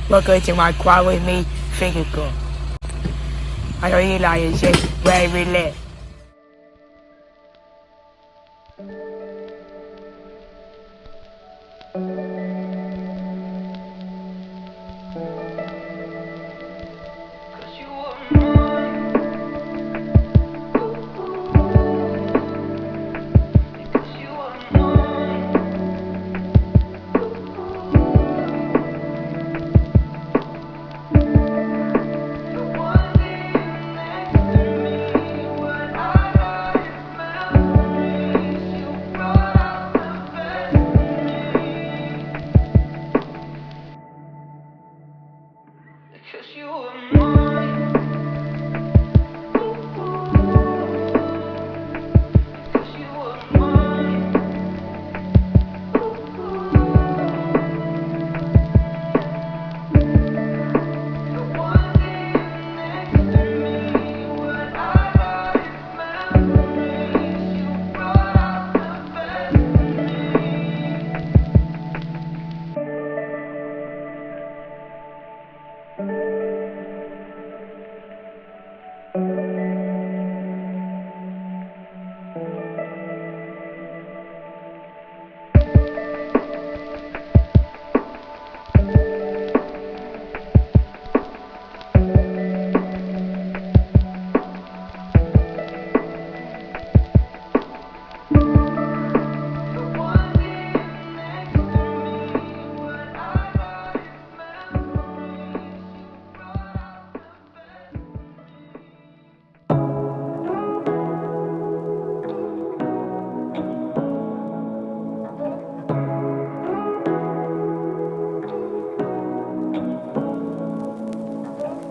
Welcome to my quad with me vehicle. I know you like it, shit, very lit.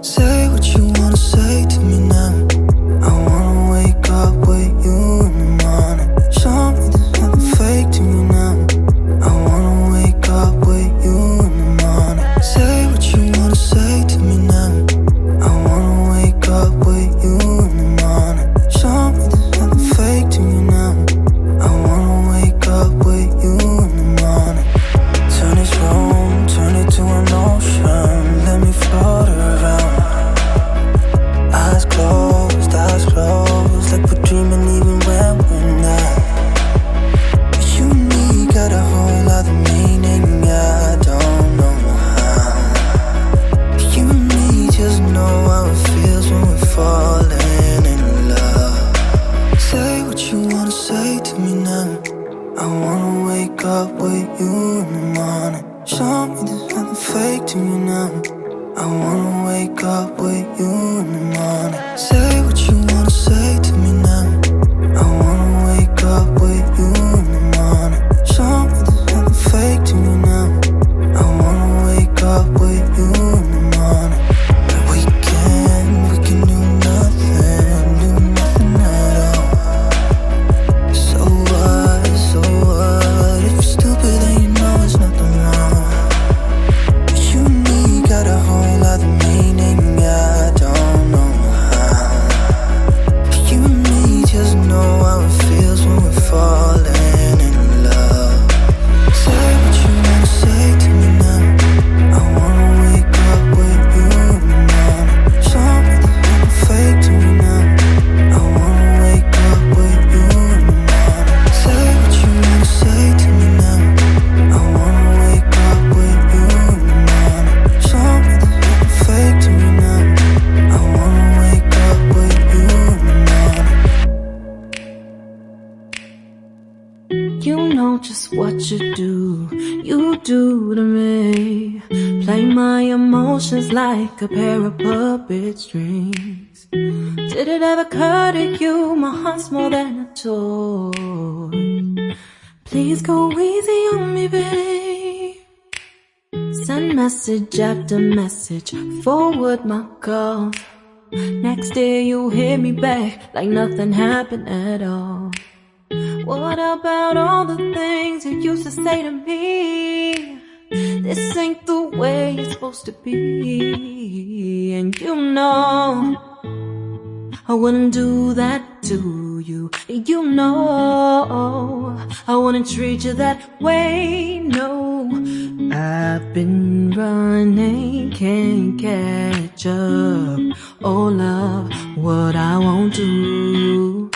Say what you wanna say to me now. I wanna wake up with you in the morning. Show me there's nothing fake to me now. I wanna wake up with you in the morning. Say what you wanna say to me now. I wanna wake up with you in the morning. Show me there's nothing fake to me now. I wanna wake up with you in the morning. Turn this room, turn it to an ocean. Let me float around. Eyes closed, like we're dreaming even when we're not. You and me got a whole other meaning, I don't know how. You and me just know how it feels when we're falling in love. Say what you wanna say to me now. I wanna wake up with you in the morning. Show me there's nothing fake to me now. I wanna wake up with you in the morning. Say what you wanna say to me now. I wanna wake up with you in the morning. Show me there's nothing fake to me now. I wanna wake up with you in the morning. We can do nothing at all. So what, if you're stupid then you know there's nothing wrong. But you and me got a whole other meaning, I don't know how. You and me just know how it feels when we're falling in love. Say what you wanna say to me now. I wanna wake up with you in the morning. Show me there's nothing fake to me now. I wanna wake up with you in the morning. Say what you wanna say to me now. I wanna wake up with you in the morning. Show me there's nothing fake to me now. I wanna wake up with you in the morning. You know just what you do to me. Play my emotions like a pair of puppet strings. Did it ever occur to you my heart's more than a toy? Please go easy on me, babe. Send message after message, forward my calls. Next day you hit me back like nothing happened at all. What about all the things you used to say to me? This ain't the way it's supposed to be. And you know I wouldn't do that to you. You know, I wouldn't treat you that way, no. I've been running, can't catch up. Oh love, what I won't do.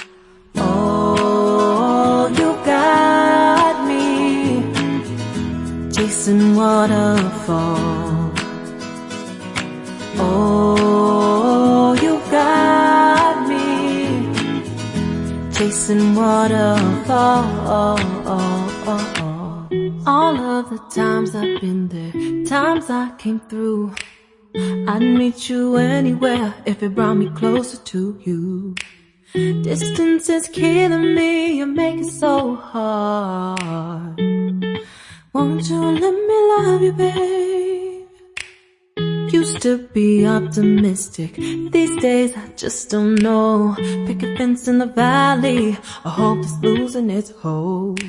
Oh, you got me chasing waterfalls. Oh, you got me chasing waterfalls. All of the times I've been there, times I came through, I'd meet you anywhere if it brought me closer to you. Distance is killing me, you make it so hard. Won't you let me love you, babe? Used to be optimistic, these days I just don't know. Pick a fence in the valley, I hope it's losing its hold.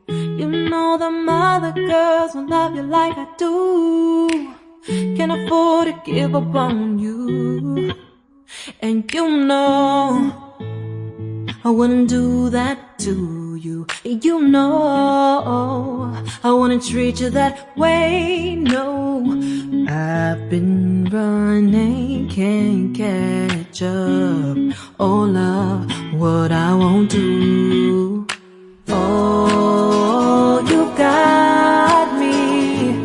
You know them other girls won't love you like I do. Can't afford to give up on you. And you know I wouldn't do that to you. You know I wouldn't treat you that way, no. I've been running, can't catch up. Oh love, what I won't do. Oh, you got me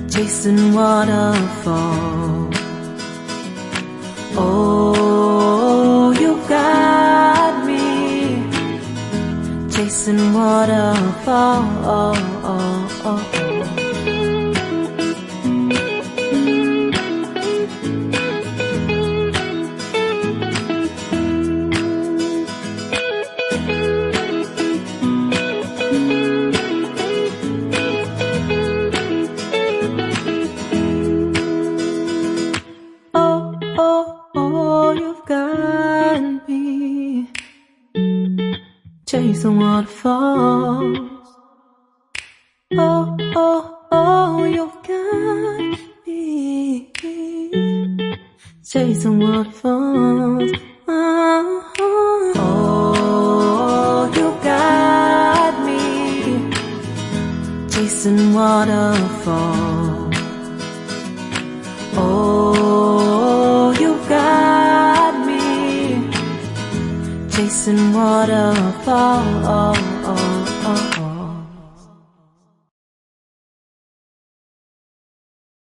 chasing waterfalls. Oh, you got me chasing waterfalls. Chasing waterfalls. Oh, oh, oh, you've got me chasing waterfalls. Oh, oh, oh, you got me chasing waterfalls. Oh, you got me chasing waterfalls.